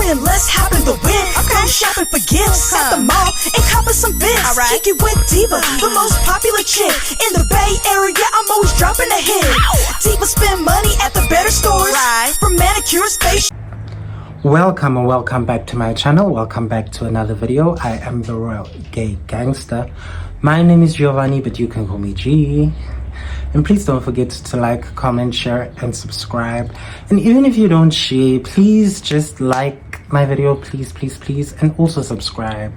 then let's hop in the whip. Go shopping for gifts at the mall and copping some bits. Kick it with Diva, the most popular chick in the Bay Area. I'm always dropping a hit. Diva spend money at the better stores, from manicures, facial. Welcome and welcome back to my channel. Welcome back to another video. I am the Royal Gay Gangster. My name is Giovanni, but you can call me G. And please don't forget to like, comment, share, and subscribe. And even if you don't share, please just like my video, please, please, please. And also subscribe.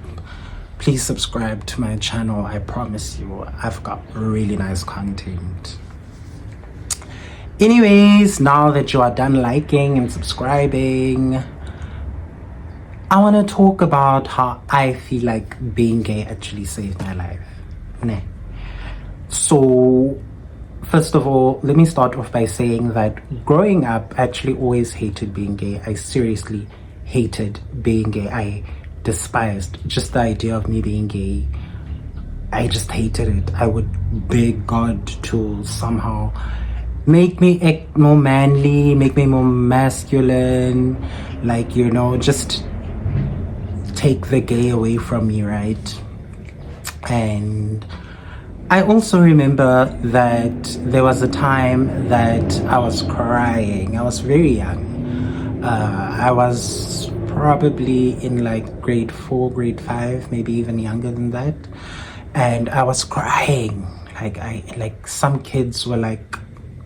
Please subscribe to my channel. I promise you, I've got really nice content. Anyways, now that you are done liking and subscribing, I want to talk about how I feel like being gay actually saved my life. So, first of all, let me start off by saying that growing up, I actually always hated being gay. I seriously hated being gay. I despised just the idea of me being gay. I just hated it. I would beg God to somehow make me act more manly, make me more masculine, like, you know, just take the gay away from me, right? And I also remember that there was a time that I was crying. I was very young. I was probably in like grade 4, grade 5, maybe even younger than that. And I was crying. Like some kids were like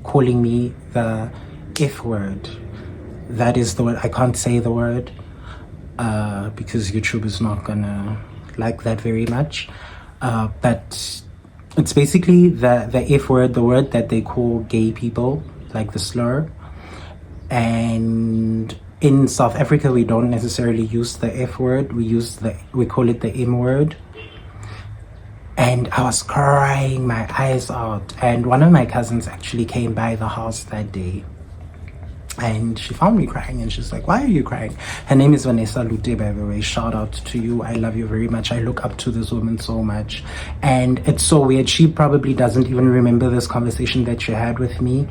calling me the F word. That is the word. I can't say the word because YouTube is not gonna like that very much. But it's basically the F word, the word that they call gay people, like the slur. And in South Africa, we don't necessarily use the F word. We call it the M word. And I was crying my eyes out. And one of my cousins actually came by the house that day. And she found me crying and she's like, why are you crying? Her name is Vanessa Lute, by the way. Shout out to you. I love you very much. I look up to this woman so much. And it's so weird. She probably doesn't even remember this conversation that she had with me.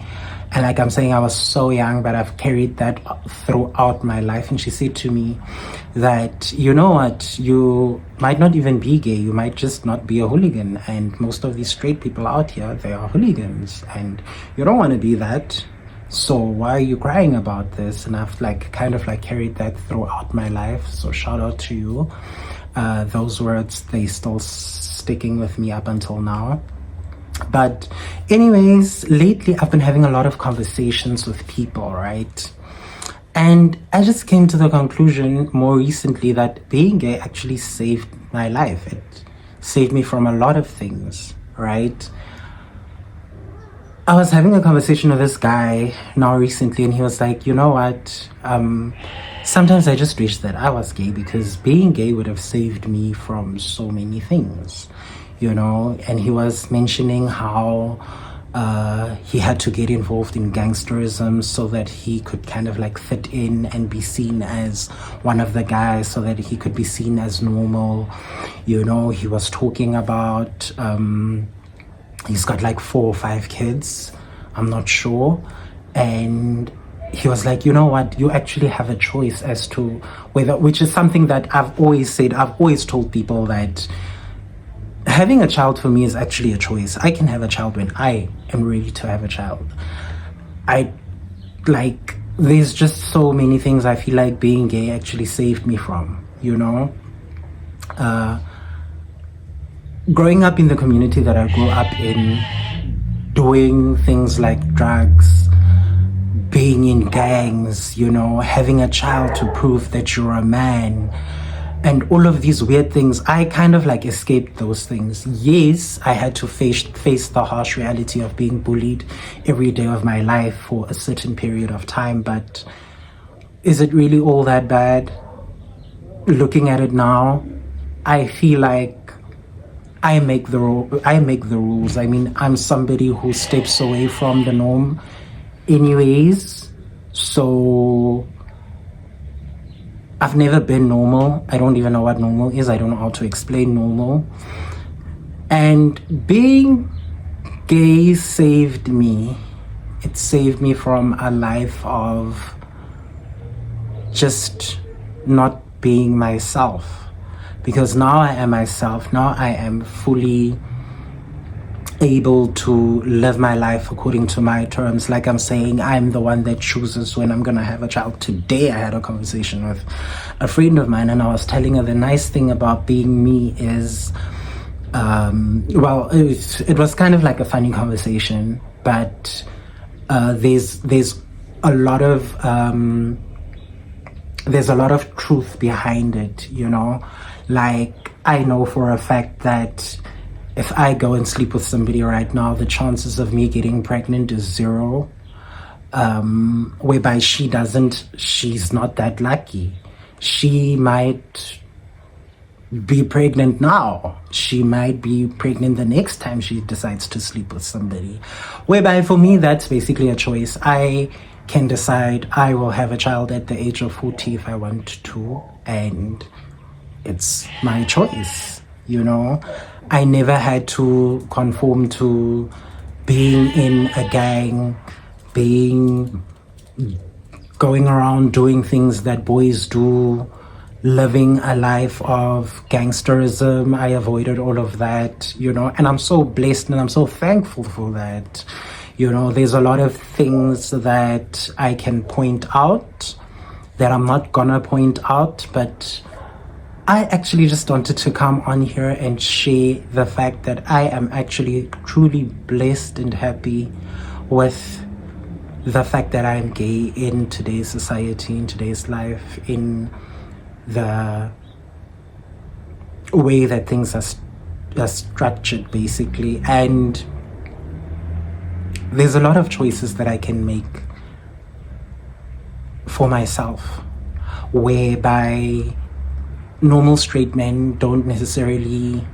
And like I'm saying, I was so young, but I've carried that throughout my life. And she said to me that, you know what, you might not even be gay. You might just not be a hooligan. And most of these straight people out here, they are hooligans. And you don't want to be that. So why are you crying about this? And I've like kind of like carried that throughout my life. So shout out to you. Those words, they still sticking with me up until now. But anyways, lately I've been having a lot of conversations with people, right? And I just came to the conclusion more recently that being gay actually saved my life. It saved me from a lot of things, right? I was having a conversation with this guy now recently, and he was like, you know what, sometimes I just wish that I was gay, because being gay would have saved me from so many things, you know. And he was mentioning how he had to get involved in gangsterism so that he could kind of like fit in and be seen as one of the guys, so that he could be seen as normal, you know. He was talking about he's got like 4 or 5 kids, I'm not sure. And he was like, you know what, you actually have a choice as to whether, which is something that I've always said. I've always told people that having a child for me is actually a choice. I can have a child when I am ready to have a child. There's just so many things I feel like being gay actually saved me from, you know. Growing up in the community that I grew up in, doing things like drugs, being in gangs, you know, having a child to prove that you're a man, and all of these weird things, I kind of like escaped those things. Yes, I had to face the harsh reality of being bullied every day of my life for a certain period of time, but is it really all that bad? Looking at it now, I feel like I make the rules. I mean, I'm somebody who steps away from the norm anyways. So I've never been normal. I don't even know what normal is. I don't know how to explain normal. And being gay saved me. It saved me from a life of just not being myself, because now I am myself. Now I am fully able to live my life according to my terms. Like I'm saying, I'm the one that chooses when I'm gonna have a child. Today I had a conversation with a friend of mine, and I was telling her the nice thing about being me is it was kind of like a funny conversation, but there's a lot of truth behind it, you know. Like, I know for a fact that if I go and sleep with somebody right now, the chances of me getting pregnant is 0. Whereby she's not that lucky. She might be pregnant now. She might be pregnant the next time she decides to sleep with somebody. Whereby for me, that's basically a choice. I can decide I will have a child at the age of 40 if I want to, and it's my choice, you know. I never had to conform to being in a gang, going around doing things that boys do, living a life of gangsterism. I avoided all of that, you know, and I'm so blessed and I'm so thankful for that. You know, there's a lot of things that I can point out that I'm not gonna point out, but I actually just wanted to come on here and share the fact that I am actually truly blessed and happy with the fact that I'm gay in today's society, in today's life, in the way that things are structured, basically. And there's a lot of choices that I can make for myself, whereby normal straight men don't necessarily,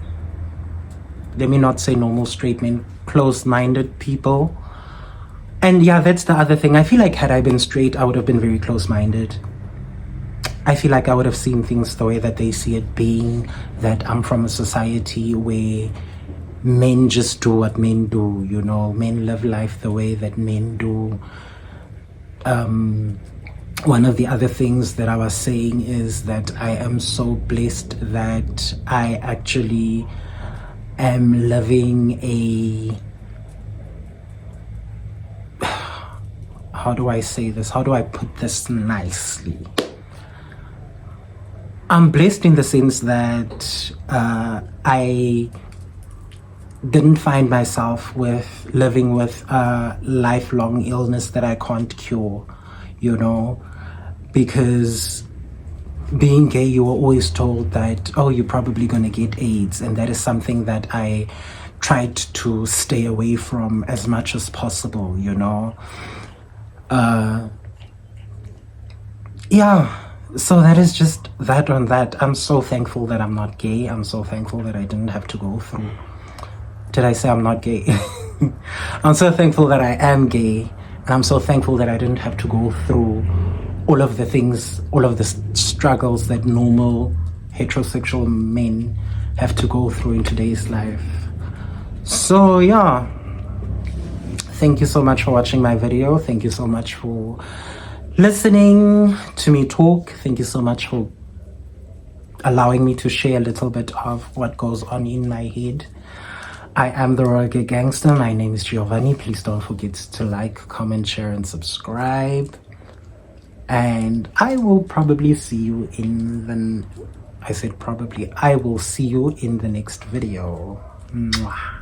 let me not say normal straight men, close-minded people. And yeah, that's the other thing. I feel like had I been straight, I would have been very close-minded. I feel like I would have seen things the way that they see it, being that I'm from a society where men just do what men do, you know, men live life the way that men do. One of the other things that I was saying is that I am so blessed that I actually am living a, how do I say this? How do I put this nicely? I'm blessed in the sense that I didn't find myself living with a lifelong illness that I can't cure, you know, because being gay, you were always told that, oh, you're probably going to get AIDS, and that is something that I tried to stay away from as much as possible, you know. Yeah, so that is just that on that. I'm so thankful that I'm not gay. I'm so thankful that I didn't have to go through. Did I say I'm not gay? I'm so thankful that I am gay, and I'm so thankful that I didn't have to go through all of the things, all of the struggles that normal heterosexual men have to go through in today's life. So yeah, thank you so much for watching my video. Thank you so much for listening to me talk. Thank you so much for allowing me to share a little bit of what goes on in my head. I am the Royal Gay Gangster. My name is Giovanni. Please don't forget to like, comment, share, and subscribe. And I will probably see you in the... I said probably. I will see you in the next video. Mwah.